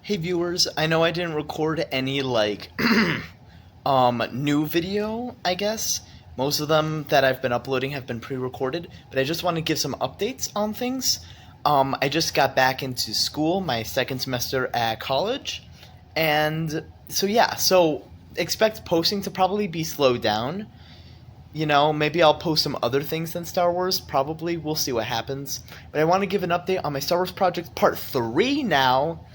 Hey viewers, I know I didn't record any new video, I guess. Most of them that I've been uploading have been pre-recorded, but I just want to give some updates on things. I just got back into school, my second semester at college, and so expect posting to probably be slowed down. Maybe I'll post some other things than Star Wars. Probably. We'll see what happens. But I want to give an update on my Star Wars project part 3 now.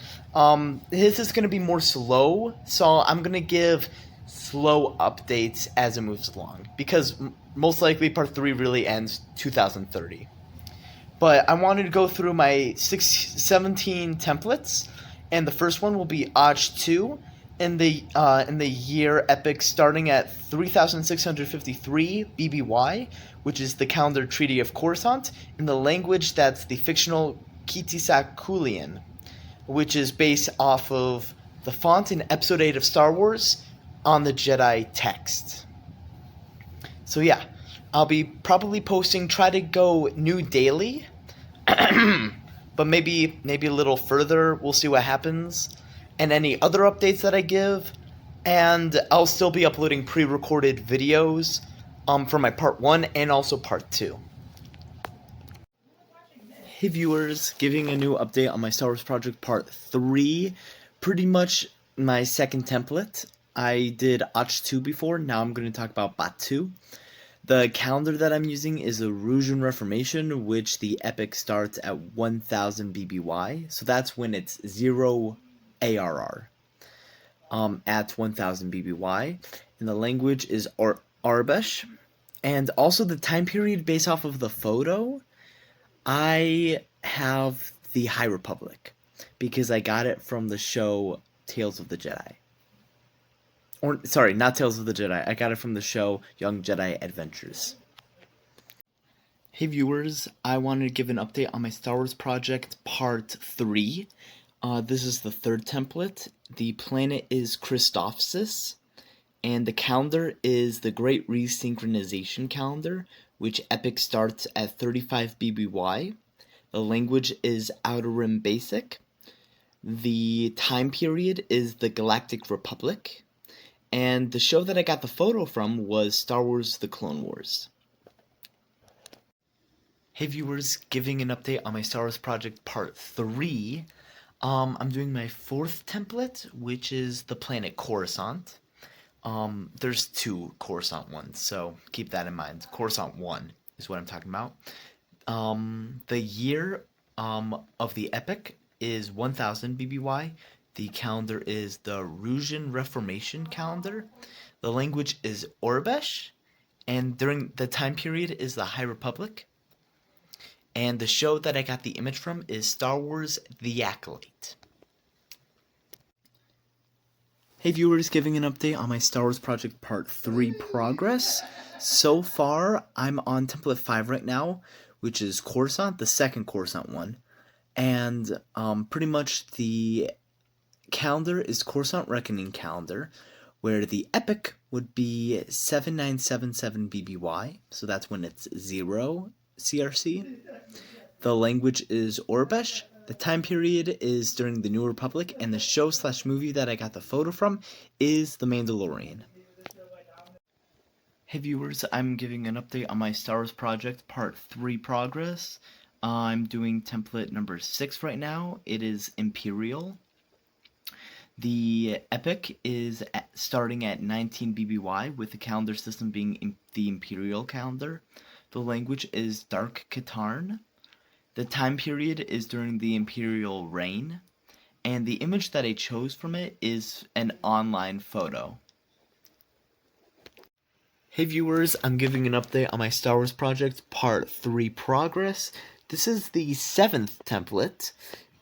This is going to be more slow, so I'm going to give slow updates as it moves along. Because most likely part 3 really ends 2030. But I wanted to go through my 17 templates, and the first one will be Aj-2 in the year epic starting at 3653 BBY, which is the calendar Treaty of Coruscant, in the language that's the fictional Kitisakulian, which is based off of the font in Episode 8 of Star Wars on the Jedi text. So yeah, I'll be probably posting, try to go new daily, but maybe a little further. We'll see what happens. And any other updates that I give, and I'll still be uploading pre-recorded videos for my part 1 and also part 2. Hey viewers, giving a new update on my Star Wars project part 3. Pretty much my second template. I did Aj-2 before, now I'm going to talk about Batuu. The calendar that I'm using is a Rougean Reformation, which the epic starts at 1000 BBY, so that's when it's 0 ARR at 1000 BBY, and the language is Aurebesh, and also the time period based off of the photo, I have the High Republic, because I got it from the show Tales of the Jedi. Or, sorry, not Tales of the Jedi. I got it from the show Young Jedi Adventures. Hey viewers, I wanted to give an update on my Star Wars project part 3. This is the third template. The planet is Christophsis, and the calendar is the Great Resynchronization Calendar, which epic starts at 35 BBY. The language is Outer Rim Basic. The time period is the Galactic Republic. And the show that I got the photo from was Star Wars The Clone Wars. Hey viewers, giving an update on my Star Wars project part 3. I'm doing my fourth template, which is the planet Coruscant. There's 2 Coruscant ones, so keep that in mind. Coruscant 1 is what I'm talking about. The year of the epic is 1000 BBY. The calendar is the Rougean Reformation calendar. The language is Aurebesh, and during the time period is the High Republic. And the show that I got the image from is Star Wars The Acolyte. Hey viewers, giving an update on my Star Wars project part 3 progress. So far, I'm on template 5 right now, which is Coruscant, the second Coruscant one. And pretty much the calendar is Coruscant Reckoning calendar, where the epic would be 7977 BBY, so that's when it's 0 CRC. The language is Aurebesh. The time period is during the New Republic, and the show/movie that I got the photo from is The Mandalorian. Hey viewers, I'm giving an update on my Star Wars project part 3 progress. I'm doing template number 6 right now. It is Imperial. The epic is starting at 19 BBY, with the calendar system being the Imperial calendar. The language is Dark Katarn. The time period is during the Imperial reign. And the image that I chose from it is an online photo. Hey viewers, I'm giving an update on my Star Wars project part 3 progress. This is the 7th template.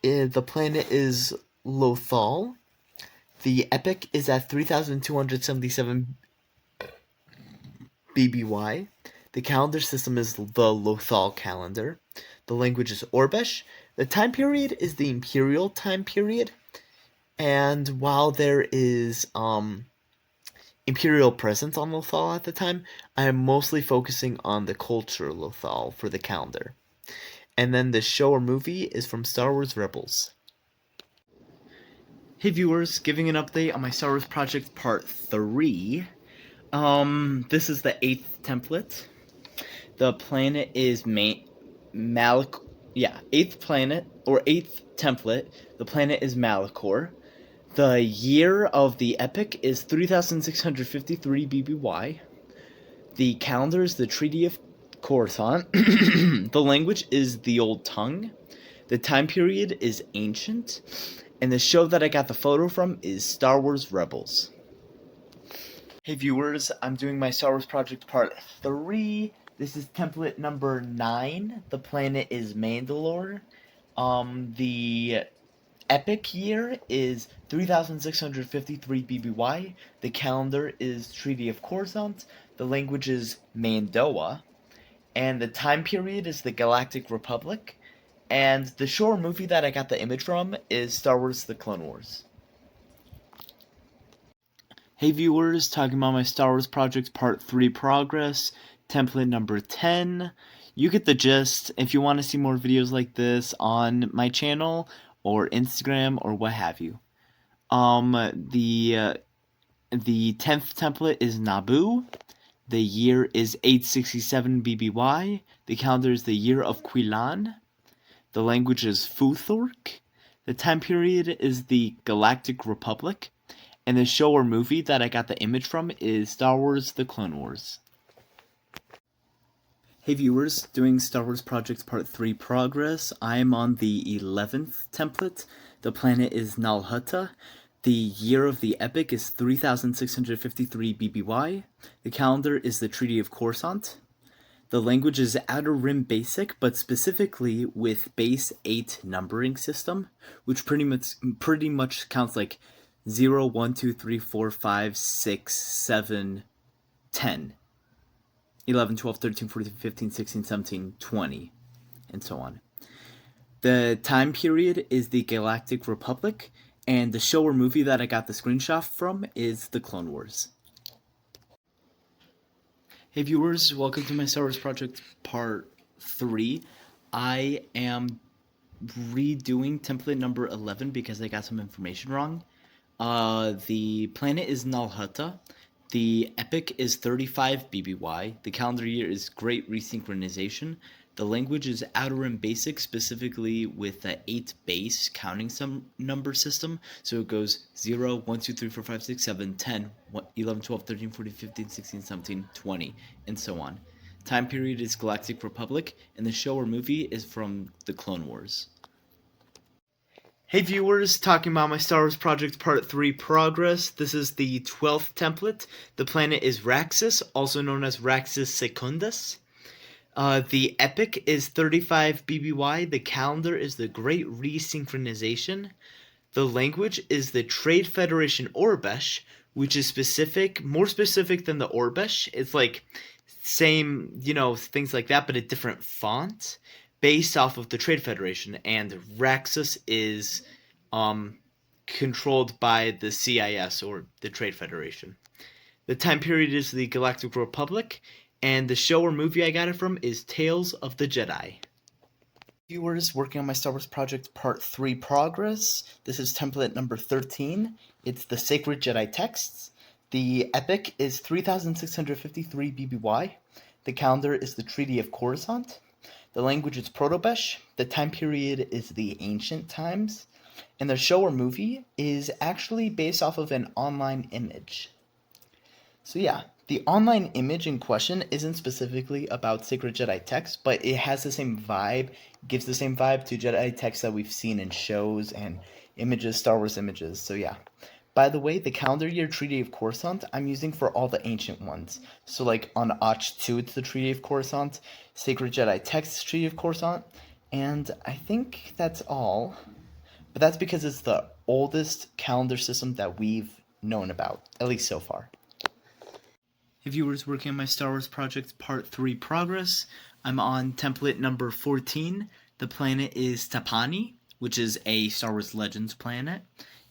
The planet is Lothal. The epic is at 3277 BBY. The calendar system is the Lothal calendar. The language is Aurebesh. The time period is the Imperial time period. And while there is Imperial presence on Lothal at the time, I am mostly focusing on the culture Lothal for the calendar. And then the show or movie is from Star Wars Rebels. Hey viewers, giving an update on my Star Wars Project Part 3. This is the 8th template. The planet is 8th planet, or 8th template. The planet is Malachor. The year of the epic is 3653 BBY. The calendar is the Treaty of Coruscant. The language is the Old Tongue. The time period is ancient. And the show that I got the photo from is Star Wars Rebels. Hey viewers, I'm doing my Star Wars Project Part 3. This is template number 9. The planet is Mandalore. The epic year is 3653 BBY. The calendar is Treaty of Coruscant. The language is Mandoa. And the time period is the Galactic Republic. And the show or movie that I got the image from is Star Wars The Clone Wars. Hey viewers, talking about my Star Wars Project Part 3 progress, template number 10. You get the gist. If you want to see more videos like this on my channel or Instagram or what have you. The 10th template is Naboo. The year is 867 BBY. The calendar is the year of Quilan. The language is Futhork. The time period is the Galactic Republic. And the show or movie that I got the image from is Star Wars The Clone Wars. Hey viewers, doing Star Wars Project Part 3 progress. I'm on the 11th template. The planet is Nal Hutta. The year of the epic is 3653 BBY. The calendar is the Treaty of Coruscant. The language is Outer Rim Basic, but specifically with base 8 numbering system, which pretty much counts like 0, 1, 2, 3, 4, 5, 6, 7, 10, 11, 12, 13, 14, 15, 16, 17, 20, and so on. The time period is the Galactic Republic, and the show or movie that I got the screenshot from is The Clone Wars. Hey viewers, welcome to my Star Wars Project Part 3. I am redoing template number 11 because I got some information wrong. The planet is Nal Hutta. The epic is 35 BBY. The calendar year is Great Resynchronization. The language is Outer Rim Basic, specifically with the 8 base counting number system. So it goes 0, 1, 2, 3, 4, 5, 6, 7, 10, 11, 12, 13, 14, 15, 16, 17, 20, and so on. Time period is Galactic Republic, and the show or movie is from The Clone Wars. Hey viewers, talking about my Star Wars Project Part 3 progress. This is the 12th template. The planet is Raxus, also known as Raxus Secundus. The epic is 35 BBY. The calendar is the Great Resynchronization. The language is the Trade Federation Orbesh, which is more specific than the Orbesh. It's like same, things like that, but a different font based off of the Trade Federation. And Raxus is controlled by the CIS, or the Trade Federation. The time period is the Galactic Republic. And the show or movie I got it from is Tales of the Jedi. Viewers, working on my Star Wars Project Part 3 progress. This is template number 13. It's the Sacred Jedi Texts. The epic is 3653 BBY. The calendar is the Treaty of Coruscant. The language is Proto-Besh. The time period is the Ancient Times. And the show or movie is actually based off of an online image. So yeah, the online image in question isn't specifically about Sacred Jedi texts, but it has the same vibe, gives the same vibe to Jedi texts that we've seen in shows and images, Star Wars images, so yeah. By the way, the calendar year Treaty of Coruscant, I'm using for all the ancient ones. So like on Och 2, it's the Treaty of Coruscant, Sacred Jedi texts Treaty of Coruscant, and I think that's all. But that's because it's the oldest calendar system that we've known about, at least so far. Hey viewers, working on my Star Wars Project Part 3 progress. I'm on template number 14. The planet is Tapani, which is a Star Wars Legends planet.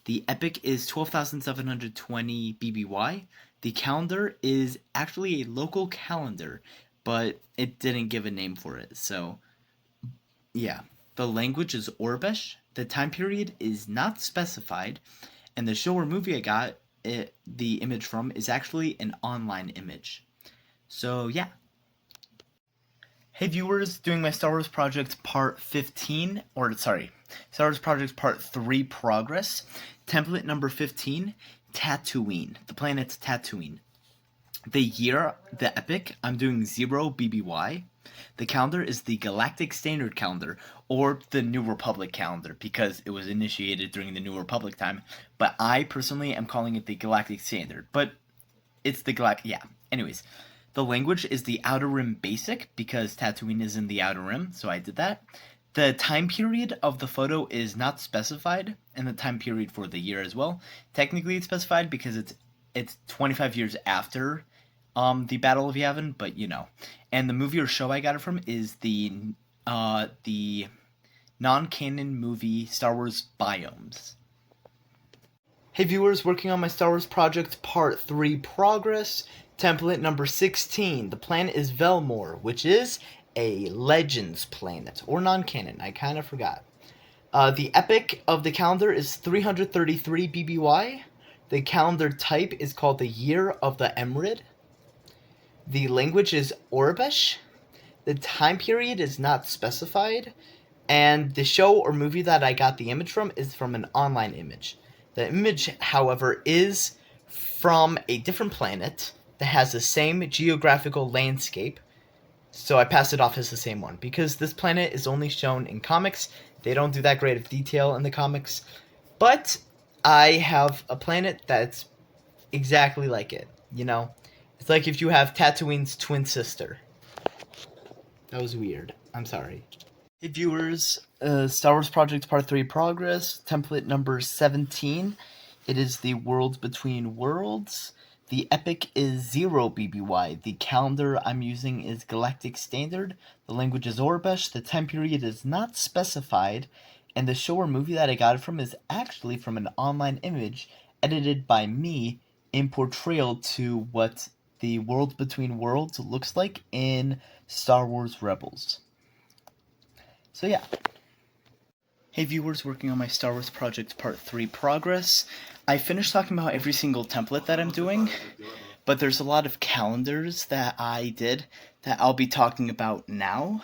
The epic is 12,720 BBY. The calendar is actually a local calendar, but it didn't give a name for it, so yeah. The language is Orbesh. The time period is not specified, and the show or movie I got the image from is actually an online image. So yeah. Hey viewers, doing my Star Wars Project Part 15, Star Wars Project Part 3 progress. Template number 15, Tatooine. The planet's Tatooine. The year, the epic, I'm doing 0 BBY. The calendar is the Galactic Standard Calendar, or the New Republic calendar, because it was initiated during the New Republic time. But I personally am calling it the Galactic Standard. But it's the yeah. Anyways, the language is the Outer Rim Basic, because Tatooine is in the Outer Rim, so I did that. The time period of the photo is not specified, and the time period for the year as well. Technically, it's specified because it's 25 years after the Battle of Yavin, but you know. And the movie or show I got it from is the non-canon movie Star Wars Biomes. Hey viewers, working on my Star Wars Project Part 3 progress. Template number 16. The planet is Velmor, which is a Legends planet, or non-canon, I kind of forgot. The epic of the calendar is 333 BBY. The calendar type is called the Year of the Emrid. The language is Orbish. The time period is not specified. And the show or movie that I got the image from is from an online image. The image, however, is from a different planet that has the same geographical landscape, so I passed it off as the same one, because this planet is only shown in comics. They don't do that great of detail in the comics, but I have a planet that's exactly like it, you know? It's like if you have Tatooine's twin sister. That was weird. I'm sorry. Hey viewers, Star Wars Project Part 3 progress, template number 17. It is the Worlds Between Worlds. The epic is 0 BBY. The calendar I'm using is Galactic Standard. The language is Orbish. The time period is not specified. And the show or movie that I got it from is actually from an online image edited by me in portrayal to what the Worlds Between Worlds looks like in Star Wars Rebels. So yeah. Hey viewers, working on my Star Wars Project Part 3 progress. I finished talking about every single template that I'm doing, but there's a lot of calendars that I did that I'll be talking about now.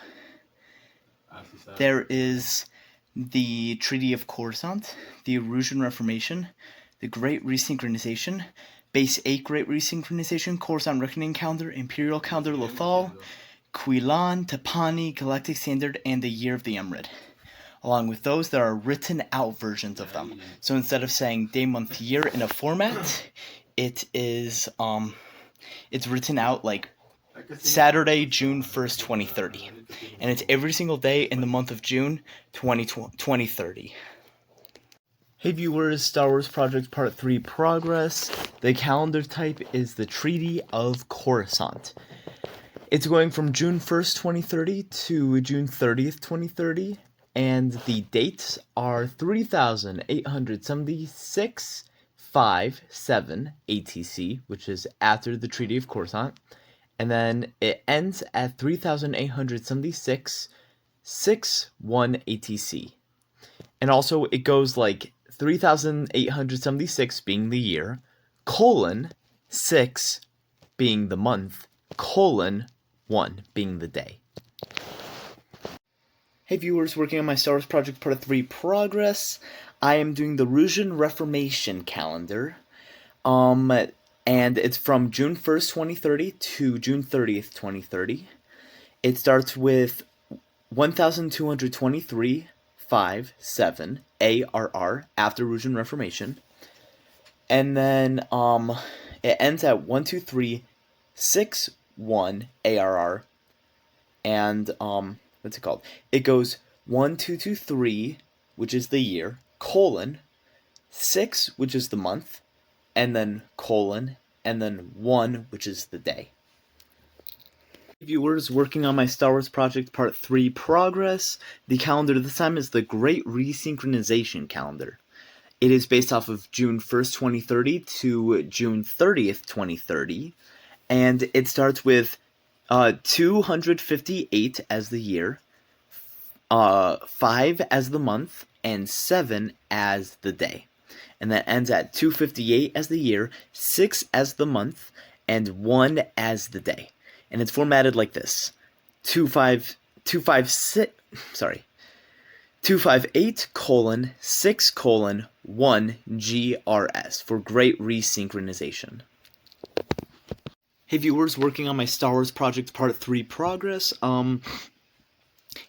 There is the Treaty of Coruscant, the Erusian Reformation, the Great Resynchronization, Base 8 Great Resynchronization, Coruscant Reckoning Calendar, Imperial Calendar Lothal, Quillan, Tapani, Galactic Standard, and the Year of the Emrid. Along with those, there are written out versions of them. So instead of saying day, month, year in a format, it is it's written out like Saturday, June 1st, 2030. And it's every single day in the month of June 2030. Hey viewers, Star Wars Project Part 3 progress. The calendar type is the Treaty of Coruscant. It's going from June 1st, 2030 to June 30th, 2030, and the dates are 3876-5-7 ATC, which is after the Treaty of Coruscant, and then it ends at 3876-6-1 ATC. And also it goes like 3876 being the year, colon 6 being the month, colon 1 being the day. Hey viewers, working on my Star Wars Project Part 3 progress. I am doing the Erusian Reformation calendar. And it's from June 1st, 2030 to June 30th, 2030. It starts with 1223-5-7 ARR after Erusian Reformation. And then it ends at 123-6-1 ARR. And what's it called? It goes 1223, which is the year, colon 6, which is the month, and then colon, and then 1, which is the day. Viewers, working on my Star Wars Project Part 3 progress. The calendar this time is the Great Resynchronization calendar. It is based off of June 1st, 2030 to June 30th, 2030, and it starts with 258 as the year, 5 as the month, and 7 as the day. And that ends at 258 as the year, 6 as the month, and 1 as the day. And it's formatted like this: 258 colon 6 colon 1 GRS for great resynchronization. Hey viewers, working on my Star Wars project part 3 progress. In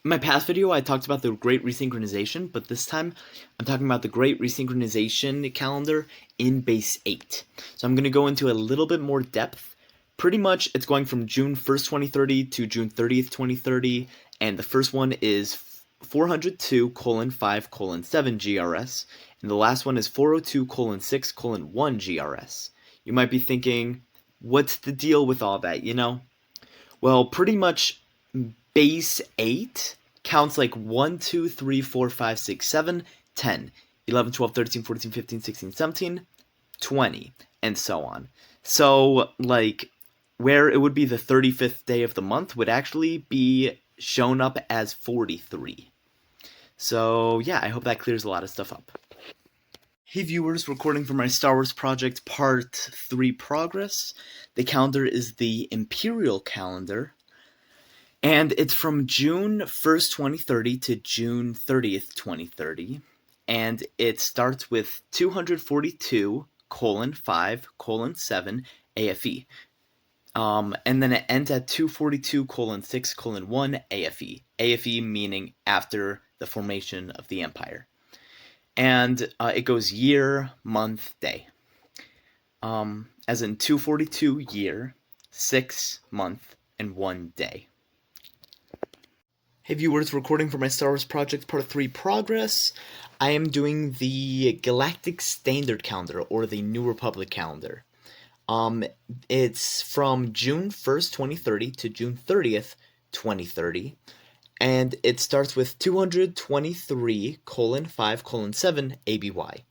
my past video I talked about the Great Resynchronization, but this time I'm talking about the Great Resynchronization calendar in base 8. So I'm going to go into a little bit more depth. Pretty much it's going from June 1st, 2030 to June 30th, 2030, and the first one is 402 colon 5 colon 7 GRS, and the last one is 402 colon 6 colon 1 GRS. You might be thinking, what's the deal with all that, you know? Well, pretty much base 8 counts like 1, 2, 3, 4, 5, 6, 7, 10, 11, 12, 13, 14, 15, 16, 17, 20, and so on. So, like, where it would be the 35th day of the month would actually be shown up as 43. So, yeah, I hope that clears a lot of stuff up. Hey viewers, recording for my Star Wars project part 3 progress. The calendar is the Imperial calendar, and it's from June 1st, 2030 to June 30th, 2030, and it starts with 242 colon 5 colon 7 AFE. And then it ends at 242 colon 6 colon 1 AFE. AFE meaning after the formation of the Empire. And it goes year, month, day. As in 242 year, 6 month, and 1 day. Hey viewers, recording for my Star Wars project part 3 progress. I am doing the Galactic Standard calendar, or the New Republic calendar. It's from June 1st, 2030 to June 30th, 2030. And it starts with 223 colon 5 colon 7 ABY.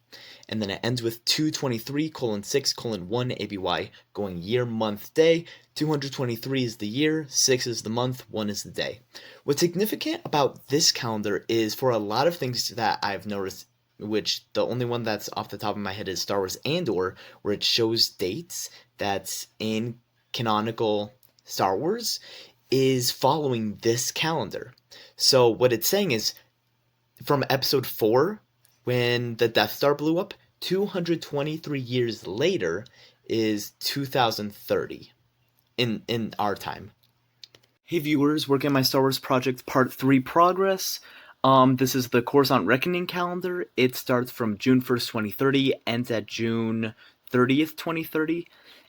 And then it ends with 223 colon 6 colon 1 ABY, going year, month, day. 223 is the year, 6 is the month, 1 is the day. What's significant about this calendar is, for a lot of things that I've noticed, which the only one that's off the top of my head is Star Wars Andor, where it shows dates that's in canonical Star Wars, is following this calendar. So what it's saying is, from episode 4, when the Death Star blew up, 223 years later is 2030 in our time. Hey viewers, working on my Star Wars project part 3 progress. This is the Coruscant Reckoning calendar. It starts from June 1st, 2030, ends at June 30th, 2030,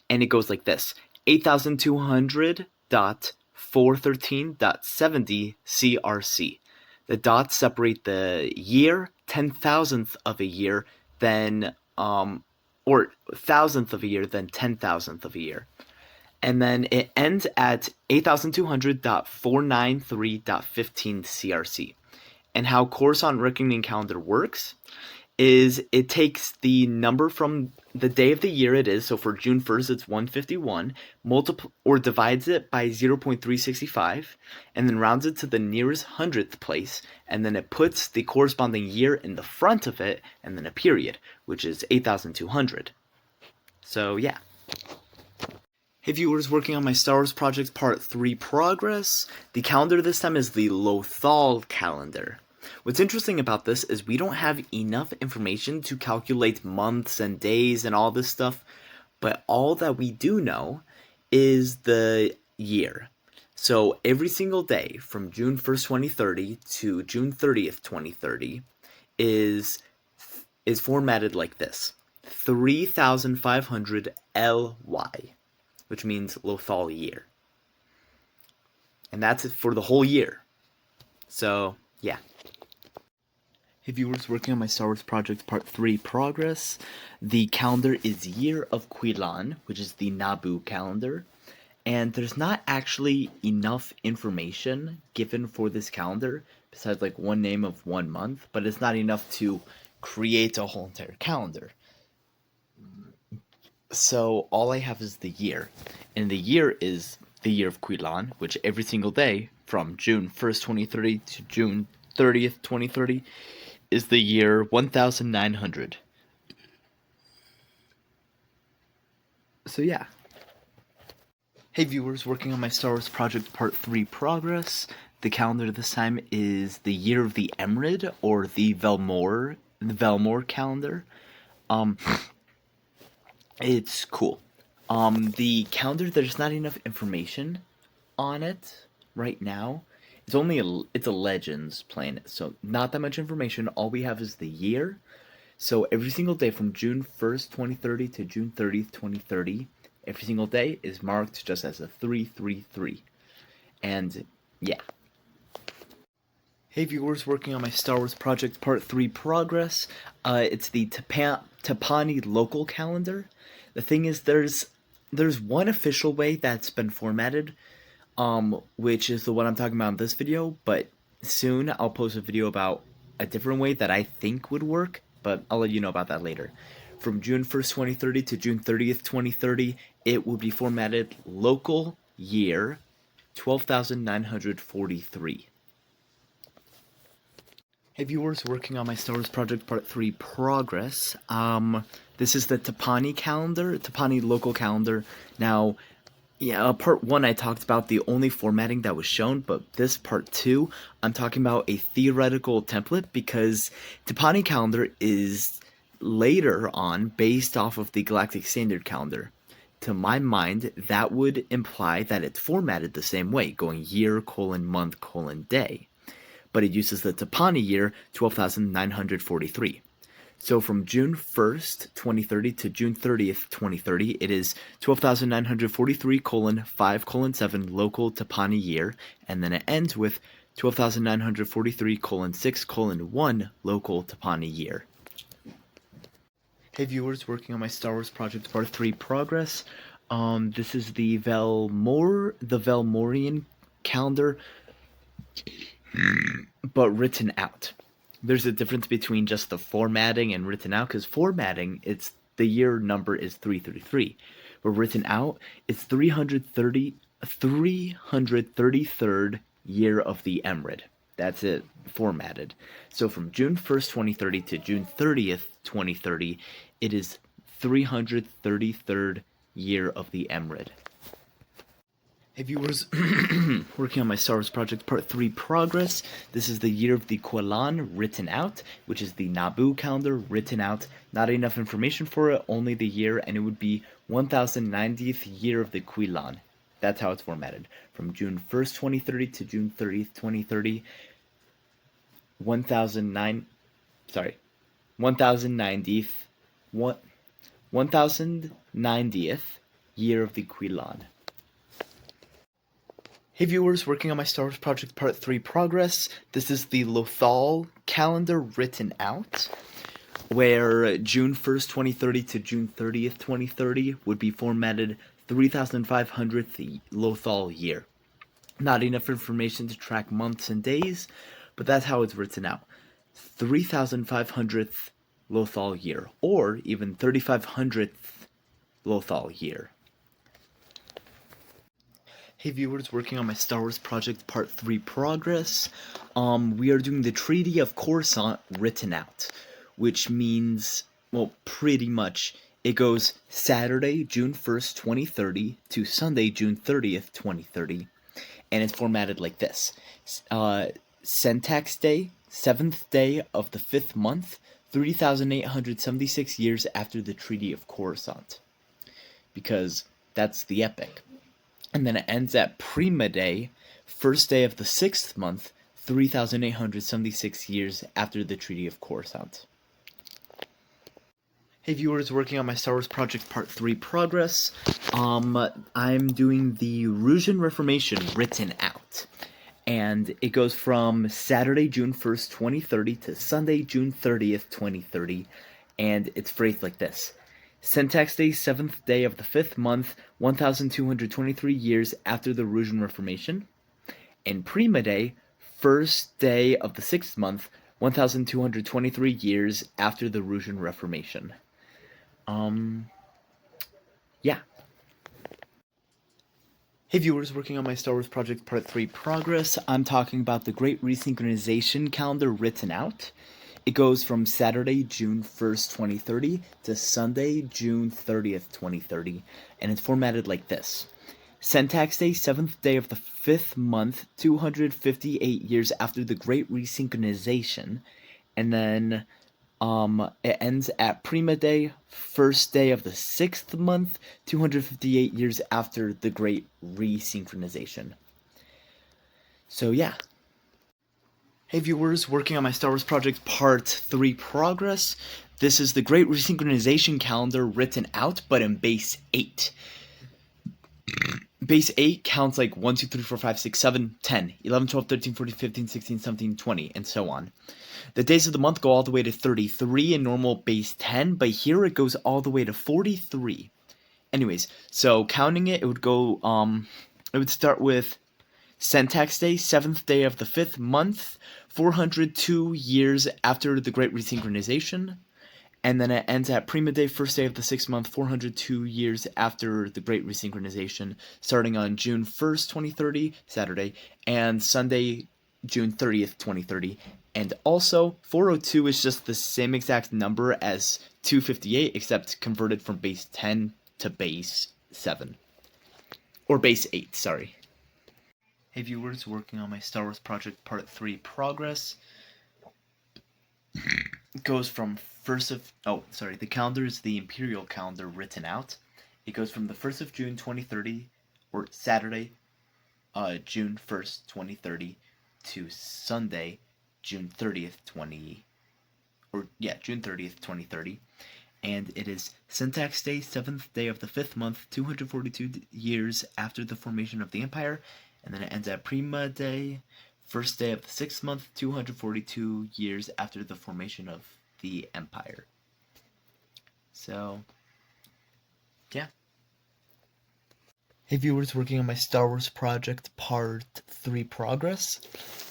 and it goes like this: 8200.413.70 CRC. The dots separate the year, 10,000th of a year, then, or thousandth of a year, then 10,000th of a year. And then it ends at 8200.493.15 CRC. And how Coruscant Reckoning calendar works is it takes the number from the day of the year it is, so for June 1st it's 151, divides it by 0.365, and then rounds it to the nearest 100th place, and then it puts the corresponding year in the front of it, and then a period, which is 8200. So yeah. Hey viewers, working on my Star Wars project part 3 progress. The calendar this time is the Lothal calendar. What's interesting about this is we don't have enough information to calculate months and days and all this stuff, but all that we do know is the year. So every single day from June 1st, 2030 to June 30th, 2030 is formatted like this: 3500 LY, which means Lothal year. And that's it for the whole year. So, yeah. Hey viewers, working on my Star Wars project part 3 progress. The calendar is Year of Quilan, which is the Naboo calendar. And there's not actually enough information given for this calendar, besides like one name of one month, but it's not enough to create a whole entire calendar. So all I have is the year, and the year is the Year of Quilan, which every single day from June 1st, 2030 to June 30th, 2030 is the year 1900. So yeah. Hey viewers, working on my Star Wars Project Part 3 progress. The calendar this time is the Year of the Emerald, or the Velmore calendar. It's cool. The calendar, there's not enough information on it right now. It's a Legends planet, so not that much information. All we have is the year. So every single day from June 1st, 2030 to June 30th, 2030, every single day is marked just as a 333. And yeah. Hey viewers, working on my Star Wars Project Part 3 progress. It's the Tapani local calendar. The thing is, there's one official way that's been formatted, which is the one I'm talking about in this video, but soon I'll post a video about a different way that I think would work, but I'll let you know about that later. From June 1st, 2030 to June 30th, 2030, it will be formatted local year 12,943. Hey viewers, working on my Star Wars Project Part 3 progress. This is the Tapani calendar, Tapani local calendar. Now, yeah, part 1 I talked about the only formatting that was shown, but this part 2, I'm talking about a theoretical template because Tapani calendar is later on based off of the Galactic Standard calendar. To my mind, that would imply that it's formatted the same way, going year, month, day. But it uses the Tapani year 12,943. So from June 1st, 2030 to June 30th, 2030, it is 12,943:5:7 local Tapani year, and then it ends with 12,943:6:1 local Tapani year. Hey viewers, working on my Star Wars Project Part 3 progress. This is the Velmorian calendar, but written out. There's a difference between just the formatting and written out, because formatting, it's the year number is 333, but written out, it's 333rd year of the Emerald. That's it, formatted. So from June 1st, 2030 to June 30th, 2030, it is 333rd year of the Emerald. Hey viewers, working on my Star Wars Project Part 3 progress. This is the Year of the Quillan written out, which is the Naboo calendar written out. Not enough information for it, only the year, and it would be 1090th year of the Quillan. That's how it's formatted. From June 1st, 2030 to June 30th, 2030, 1090th year of the Quillan. Hey viewers, working on my Star Wars Project Part 3 progress. This is the Lothal calendar written out, where June 1st, 2030 to June 30th, 2030 would be formatted 3,500th Lothal year. Not enough information to track months and days, but that's how it's written out. 3,500th Lothal year, or even 3,500th Lothal year. Hey viewers, working on my Star Wars Project Part 3 progress. We are doing the Treaty of Coruscant written out, which means, well, pretty much, it goes Saturday, June 1st, 2030 to Sunday, June 30th, 2030, and it's formatted like this. Syntax Day, 7th day of the 5th month, 3,876 years after the Treaty of Coruscant, because that's the epic. And then it ends at Prima Day, 1st day of the 6th month, 3,876 years after the Treaty of Coruscant. Hey viewers, working on my Star Wars Project Part 3 progress. I'm doing the Russian Reformation written out. And it goes from Saturday, June 1st, 2030 to Sunday, June 30th, 2030. And it's phrased like this. Syntax Day, 7th day of the 5th month, 1,223 years after the Russian Reformation. And Prima Day, 1st day of the 6th month, 1,223 years after the Russian Reformation. Yeah. Hey viewers, working on my Star Wars Project Part 3 progress. I'm talking about the Great Resynchronization calendar written out. It goes from Saturday, June 1st, 2030 to Sunday, June 30th, 2030, and it's formatted like this. Syntax Day, 7th day of the 5th month, 258 years after the Great Resynchronization, and then it ends at Prima Day, 1st day of the 6th month, 258 years after the Great Resynchronization. So yeah. Hey viewers, working on my Star Wars project Part 3 progress. This is the Great Resynchronization calendar written out, but in base 8. Base 8 counts like 1, 2, 3, 4, 5, 6, 7, 10, 11, 12, 13, 14, 15, 16, 17, 20, and so on. The days of the month go all the way to 33 in normal base 10, but here it goes all the way to 43. Anyways, so counting it, it would start with Syntax Day, 7th day of the 5th month, 402 years after the Great Resynchronization. And then it ends at Prima Day, 1st day of the 6th month, 402 years after the Great Resynchronization, starting on June 1st, 2030, Saturday, and Sunday, June 30th, 2030. And also, 402 is just the same exact number as 258, except converted from base 10 to base 7. Or base 8, sorry. Hey viewers, working on my Star Wars project Part 3 progress. Goes from the calendar is the Imperial calendar written out. It goes from the 1st of June 2030, or Saturday, June 1st, 2030, to Sunday, June 30th, 2030. And it is Syntax Day, 7th day of the 5th month, 242 years after the formation of the Empire. And then it ends at Prima Day, 1st day of the 6th month, 242 years after the formation of the Empire. So, yeah. Hey viewers, working on my Star Wars project Part 3 progress.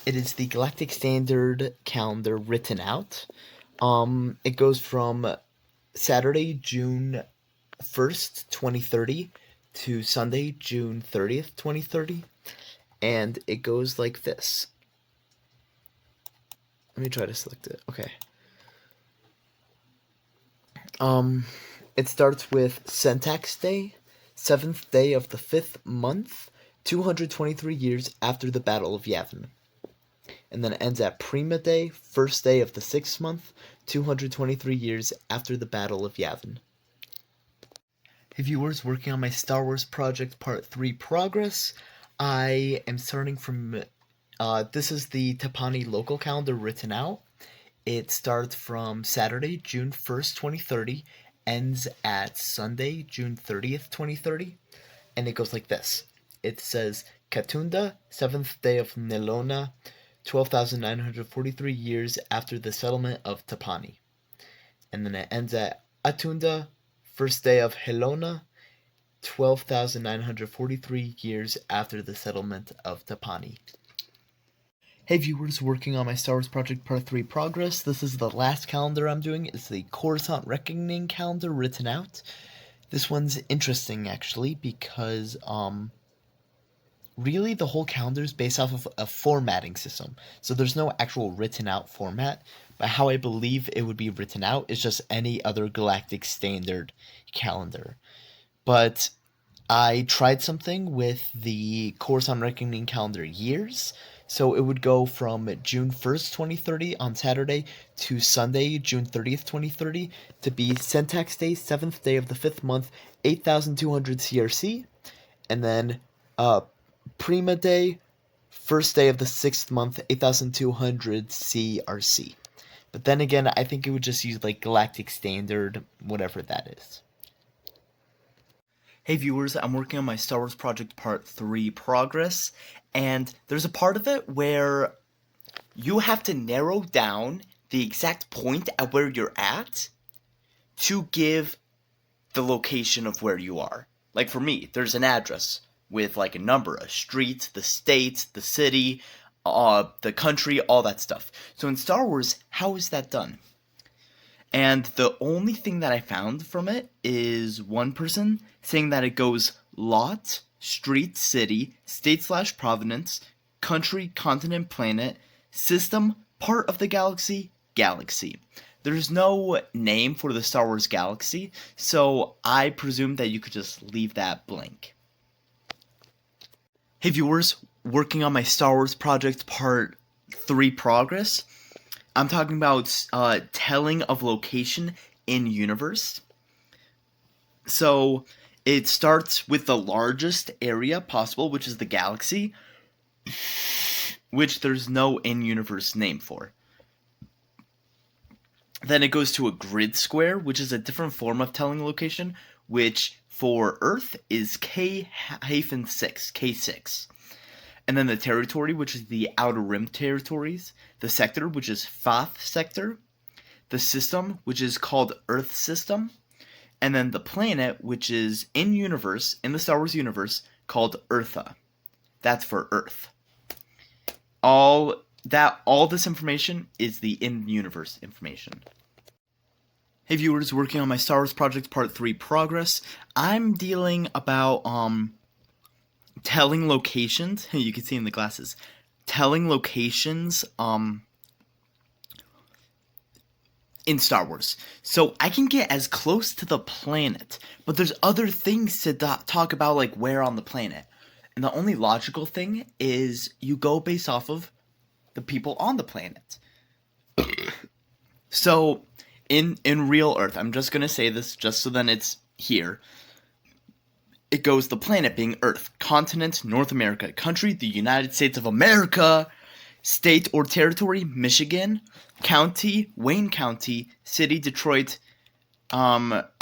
It is the Galactic Standard calendar written out. It goes from Saturday, June 1st, 2030 to Sunday, June 30th, 2030. And it goes like this. Let me try to select it. Okay. It starts with Syntax Day, 7th day of the 5th month, 223 years after the Battle of Yavin. And then it ends at Prima Day, 1st day of the 6th month, 223 years after the Battle of Yavin. Hey viewers, working on my Star Wars project Part 3 progress. I am starting from, this is the Tapani local calendar written out. It starts from Saturday, June 1st, 2030, ends at Sunday, June 30th, 2030, and it goes like this. It says, Katunda, 7th day of Nelona, 12,943 years after the settlement of Tapani. And then it ends at Atunda, 1st day of Helona, 12,943 years after the settlement of Tapani. Hey viewers, working on my Star Wars project Part 3 progress. This is the last calendar I'm doing. It's the Coruscant Reckoning calendar written out. This one's interesting actually because really the whole calendar is based off of a formatting system. So there's no actual written out format, but how I believe it would be written out is just any other Galactic Standard calendar. But I tried something with the Coruscant Reckoning calendar years. So it would go from June 1st, 2030 on Saturday to Sunday, June 30th, 2030 to be Syntax Day, 7th day of the 5th month, 8,200 CRC. And then Prima Day, 1st day of the 6th month, 8,200 CRC. But then again, I think it would just use like Galactic Standard, whatever that is. Hey viewers, I'm working on my Star Wars project Part 3 progress, and there's a part of it where you have to narrow down the exact point at where you're at to give the location of where you are. Like for me, there's an address with like a number, a street, the state, the city, the country, all that stuff. So in Star Wars, how is that done? And the only thing that I found from it is one person saying that it goes lot, street, city, state/provenance, country, continent, planet, system, part of the galaxy, galaxy. There's no name for the Star Wars galaxy, so I presume that you could just leave that blank. Hey viewers, working on my Star Wars project part 3 progress. I'm talking about telling of location in universe. So it starts with the largest area possible, which is the galaxy, which there's no in-universe name for. Then it goes to a grid square, which is a different form of telling location, which for Earth is K-6, K6. And then the territory, which is the Outer Rim territories. The sector, which is Thoth sector. The system, which is called Earth system. And then the planet, which is in universe, in the Star Wars universe, called Eartha. That's for Earth. All this information is the in-universe information. Hey viewers, working on my Star Wars project part 3 progress. I'm dealing about telling locations. You can see in the glasses. Telling locations in Star Wars. So I can get as close to the planet, but there's other things to talk about, like where on the planet. And the only logical thing is you go based off of the people on the planet. So in real Earth, I'm just gonna say this just so then it's here. It goes the planet being Earth, continent North America, country the United States of America, state or territory Michigan, county Wayne County, city Detroit.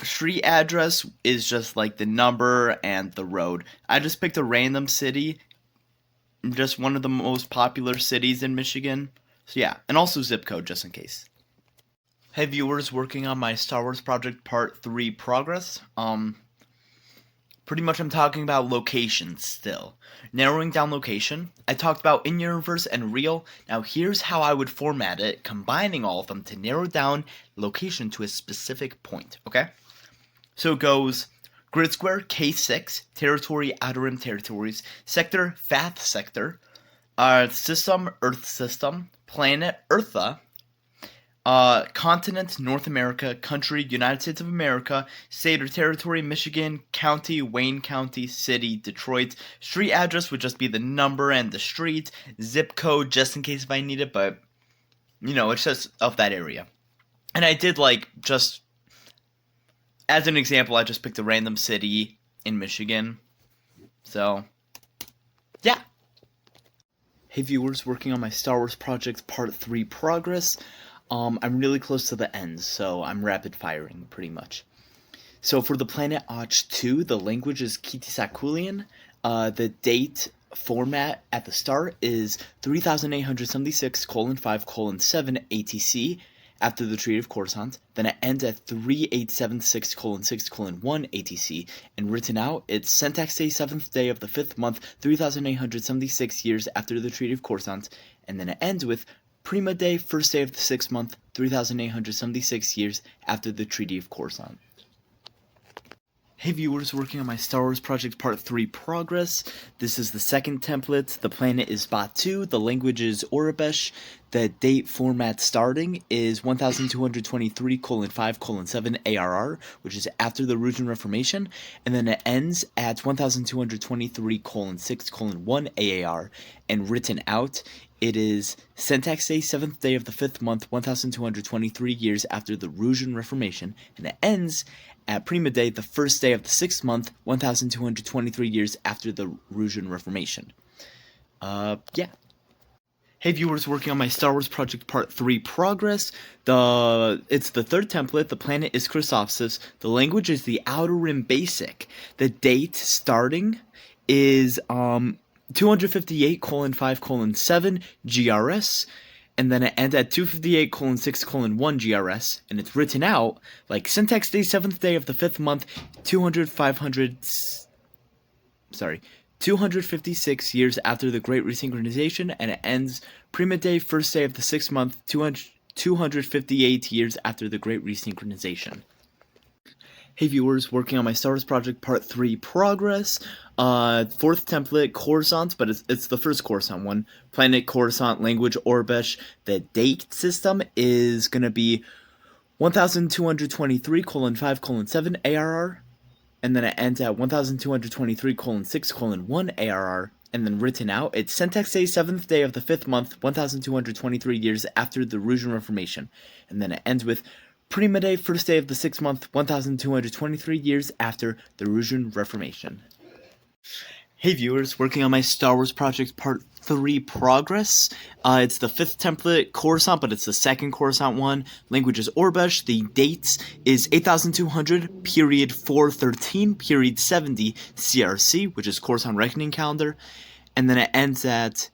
Street address is just like the number and the road. I just picked a random city, just one of the most popular cities in Michigan. So yeah, and also zip code just in case. Hey viewers, working on my Star Wars project part 3 progress. Pretty much I'm talking about locations still. Narrowing down location. I talked about in-universe and real. Now here's how I would format it, combining all of them to narrow down location to a specific point, okay? So it goes grid square, K6, territory, Outer Rim territories, sector, Thoth sector, system, Earth system, planet, Eartha, continent, North America, country, United States of America, state or territory, Michigan, county, Wayne County, city, Detroit, street address would just be the number and the street, zip code just in case if I need it, but, you know, it's just of that area. And I did, like, just, as an example, I just picked a random city in Michigan, so, yeah. Hey viewers, working on my Star Wars project part 3 progress. I'm really close to the end, so I'm rapid firing pretty much. So for the planet Och 2, the language is Kitisakulian. The date format at the start is 3876:5:7 ATC after the Treaty of Coruscant. Then it ends at 3876:6:1 ATC, and written out, it's Syntax Day, 7th day of the 5th month, 3876 years after the Treaty of Coruscant, and then it ends with Prima Day, 1st day of the 6th month, 3876 years after the Treaty of Coruscant. Hey viewers, working on my Star Wars project part 3 progress. This is the second template. The planet is Batuu. The language is Aurebesh. The date format starting is 1223:5:7 ARR, which is after the Rougeon Reformation, and then it ends at 1223:6:1 AAR, and written out, it is Syntax Day, 7th day of the 5th month, 1223 years after the Rougeon Reformation, and it ends at Prima Day, the 1st day of the 6th month, 1223 years after the Rougeon Reformation. Yeah. Hey viewers, working on my Star Wars project part 3 progress. It's the third template. The planet is Chrysophsis. The language is the Outer Rim Basic. The date starting is 258:5:7 GRS, and then it ends at 258:6:1 GRS, and it's written out like Syntax Day, 7th day of the 5th month, 256 years after the Great Resynchronization, and it ends Prima Day, 1st day of the 6th month, 258 years after the Great Resynchronization. Hey viewers, working on my Star Wars project part 3 progress. Fourth template, Coruscant, but it's the first Coruscant one. Planet Coruscant, language Orbesh. The date system is gonna be 1223:5:7 ARR, and then it ends at 1223:6:1 ARR, and then written out, it's Syntax Day, 7th day of the 5th month, 1223 years after the Rougean Reformation, and then it ends with Prima Day, 1st day of the 6th month, 1223 years after the Rougean Reformation. Hey viewers, working on my Star Wars project part 3 progress. It's the 5th template, Coruscant, but it's the 2nd Coruscant one. Language is Orbesh. The dates is 8200, period 413, period 70 CRC, which is Coruscant Reckoning Calendar. And then it ends at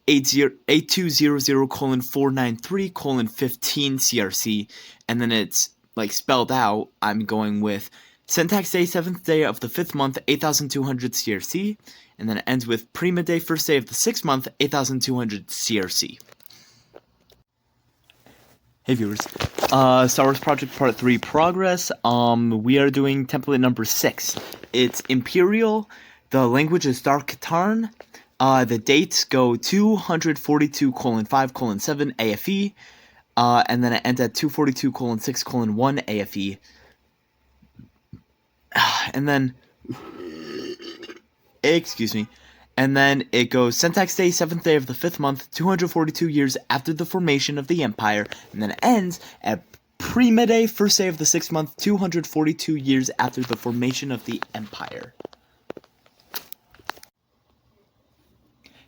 8200:493:15 CRC, and then it's like spelled out. I'm going with Syntax Day, 7th day of the 5th month, 8200 CRC, and then it ends with Prima Day, 1st day of the 6th month, 8200 CRC. Hey viewers, Star Wars Project Part 3 progress. We are doing template number 6. It's Imperial. The language is Dark Katarn. The dates go 242:5:7 AFE, and then it ends at 242:6:1 AFE. And then, excuse me, and then it goes Syntax Day, 7th day of the 5th month, 242 years after the formation of the Empire, and then it ends at Prima Day, 1st day of the 6th month, 242 years after the formation of the Empire.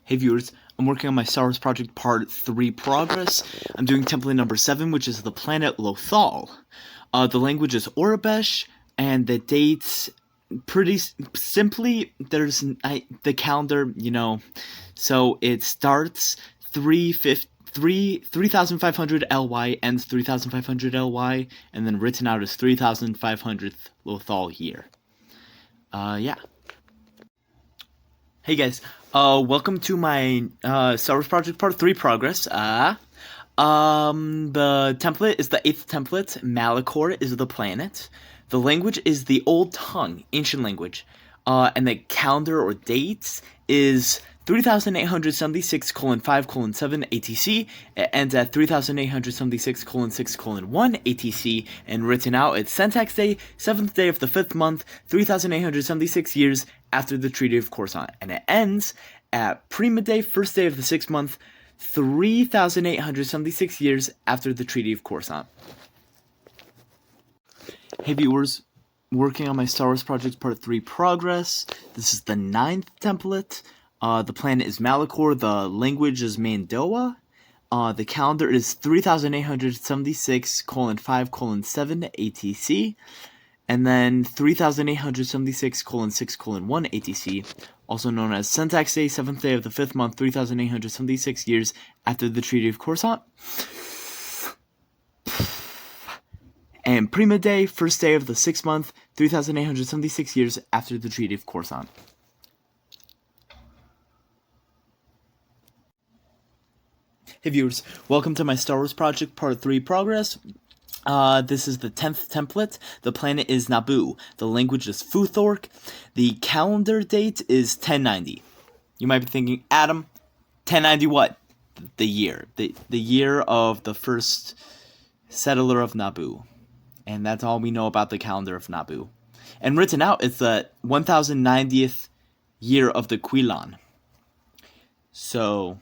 Hey viewers, I'm working on my Star Wars Project Part 3 progress. I'm doing template number 7, which is the planet Lothal. The language is Orbesh, and the dates, pretty simply, there's the calendar, so it starts 3500 LY, ends 3500 LY, and then written out as 3500th Lothal year. Yeah. Hey guys, welcome to my Star Wars Project Part 3 progress. The template is the 8th template. Malachor is the planet. The language is the Old Tongue, ancient language. And the calendar or dates is 3876:5:7 ATC. It ends at 3876:6:1 ATC, and written out it's Syntax Day, 7th day of the 5th month, 3876 years after the Treaty of Coruscant, and it ends at Prima Day, 1st day of the 6th month, 3876 years after the Treaty of Coruscant. Hey viewers, working on my Star Wars Project Part 3 progress. This is the 9th template. The planet is Malachor. The language is Mandoa. The calendar is 3876:5:7 ATC, and then 3876:6:1 ATC, also known as Syntax Day, 7th day of the 5th month, 3876 years after the Treaty of Coruscant. And Prima Day, 1st day of the 6th month, 3876 years after the Treaty of Coruscant. Hey viewers, welcome to my Star Wars Project Part 3 progress. This is the 10th template. The planet is Naboo. The language is Futhork. The calendar date is 1090. You might be thinking, Adam, 1090 what? The year. The year of the first settler of Naboo. And that's all we know about the calendar of Naboo. And written out, it's the 1090th year of the Quilon. So,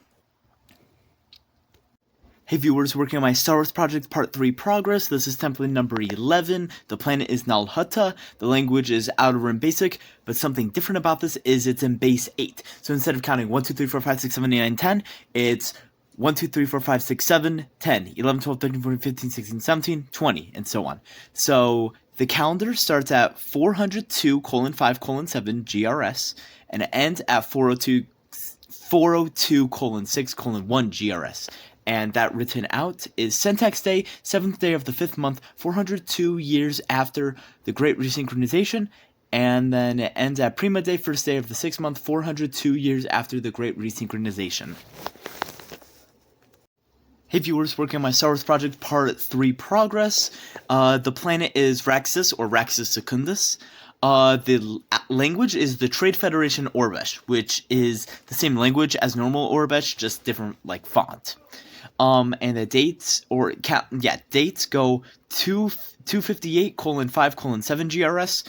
hey viewers, working on my Star Wars Project Part 3 progress. This is template number 11. The planet is Nal Hutta. The language is Outer Rim Basic, but something different about this is it's in base 8. So instead of counting 1, 2, 3, 4, 5, 6, 7, 8, 9, 10, it's 1, 2, 3, 4, 5, 6, 7, 10, 11, 12, 13, 14, 15, 16, 17, 20, and so on. So the calendar starts at 402:5:7 GRS, and it ends at 402:6:1 GRS. And that written out is Syntax Day, 7th day of the 5th month, 402 years after the Great Resynchronization, and then it ends at Prima Day, 1st day of the 6th month, 402 years after the Great Resynchronization. Hey viewers, working on my Star Wars project part 3 progress. The planet is Raxus or Raxus Secundus. The language is the Trade Federation Orbesh, which is the same language as normal Orbesh, just different like font. And the dates dates go 258:5:7 GRS.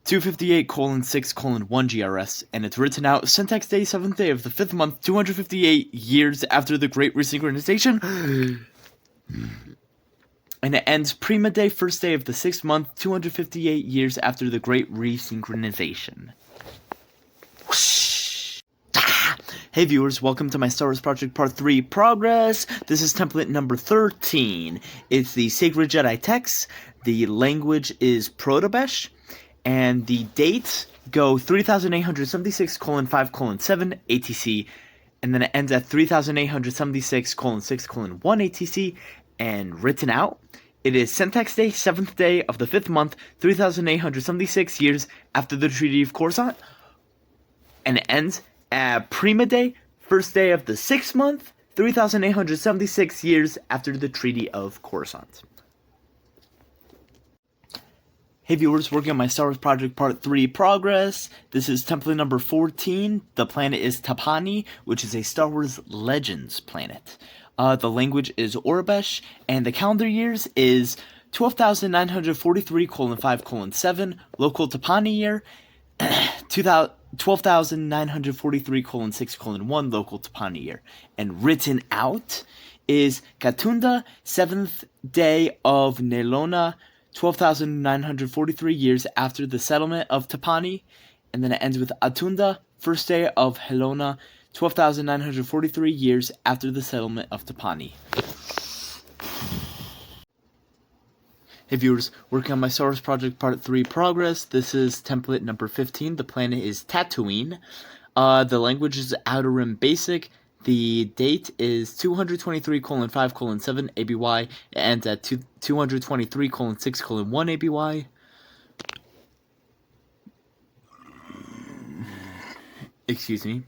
258:6:1 GRS, and it's written out Syntax Day, 7th day of the 5th month, 258 years after the Great Resynchronization. And it ends Prima Day, 1st day of the 6th month, 258 years after the Great Resynchronization. Hey viewers, welcome to my Star Wars Project Part 3 progress. This is template number 13. It's the Sacred Jedi text. The language is Protobesh. And the dates go 3876:5:7 ATC, and then it ends at 3876:6:1 ATC, and written out, it is Syntax Day, 7th day of the 5th month, 3876 years after the Treaty of Coruscant, and it ends at Prima Day, 1st day of the 6th month, 3876 years after the Treaty of Coruscant. Hey viewers, working on my Star Wars Project Part 3 progress. This is template number 14. The planet is Tapani, which is a Star Wars Legends planet. The language is Orbesh, and the calendar years is 12,943:5:7, local Tapani year, 12,943:6:1, local Tapani year. And written out is Katunda, 7th day of Nelona, 12,943 years after the settlement of Tapani, and then it ends with Atunda, 1st day of Helona, 12,943 years after the settlement of Tapani. Hey viewers, working on my Star Wars Project Part 3 progress. This is template number 15. The planet is Tatooine. The language is Outer Rim Basic. The date is 223:5:7 ABY. It ends at 223:6:1 ABY. Excuse me.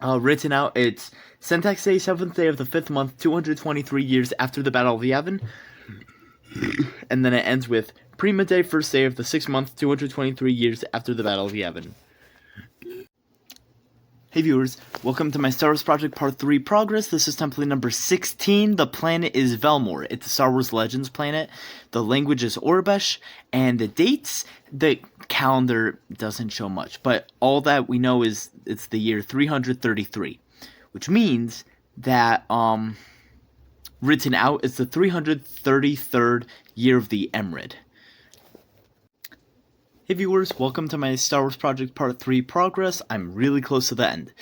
Written out, it's Syntax Day, 7th day of the 5th month, 223 years after the Battle of Yavin. And then it ends with Prima Day, 1st day of the 6th month, 223 years after the Battle of Yavin. Hey viewers, welcome to my Star Wars Project Part 3 progress. This is template number 16. The planet is Velmor. It's a Star Wars Legends planet. The language is Orbesh, and the dates, the calendar doesn't show much, but all that we know is it's the year 333, which means that written out is the 333rd year of the Emerald. Hey viewers, welcome to my Star Wars Project Part 3 progress. I'm really close to the end.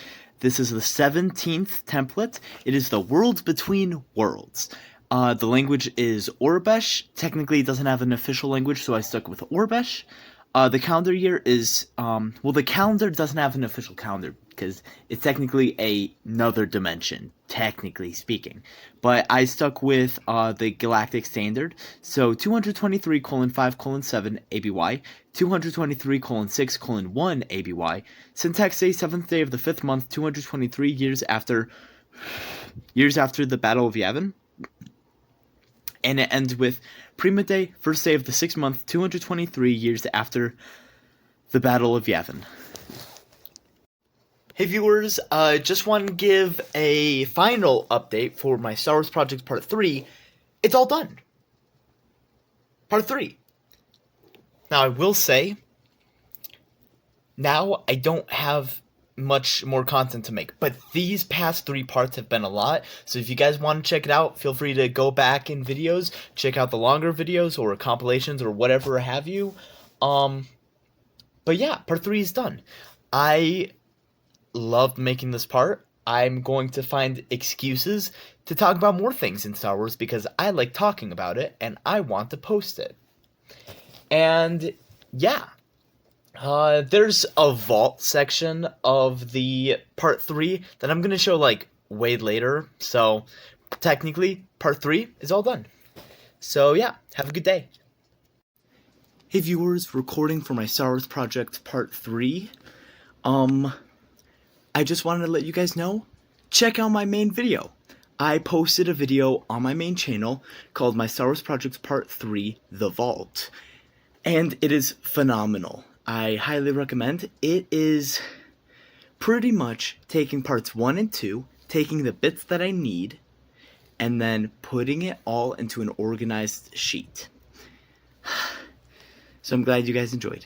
This is the 17th template. It is the Worlds Between Worlds. The language is Orbesh. Technically, it doesn't have an official language, so I stuck with Orbesh. The calendar year is, the calendar doesn't have an official calendar, because it's technically another dimension, technically speaking. But I stuck with the Galactic Standard, so 223:5:7 ABY, 223:6:1 ABY, Syntax Day, 7th day of the 5th month, 223 years after the Battle of Yavin. And it ends with Prima Day, 1st day of the 6th month, 223 years after the Battle of Yavin. Hey viewers, just want to give a final update for my Star Wars Project Part 3. It's all done. Part 3. Now I will say, now I don't have much more content to make, but these past 3 parts have been a lot, so if you guys want to check it out, feel free to go back in videos, check out the longer videos or compilations or whatever have you. But yeah, part 3 is done. I loved making this part. I'm going to find excuses to talk about more things in Star Wars because I like talking about it and I want to post it. And yeah, there's a vault section of the part 3 that I'm going to show like way later. So technically part 3 is all done. So yeah, have a good day. Hey viewers, recording for my Star Wars Project Part 3. I just wanted to let you guys know check out my main video. I posted a video on my main channel called My Star Wars Projects Part 3, The Vault. And it is phenomenal. I highly recommend. It is pretty much taking parts 1 and 2, taking the bits that I need, and then putting it all into an organized sheet. So I'm glad you guys enjoyed.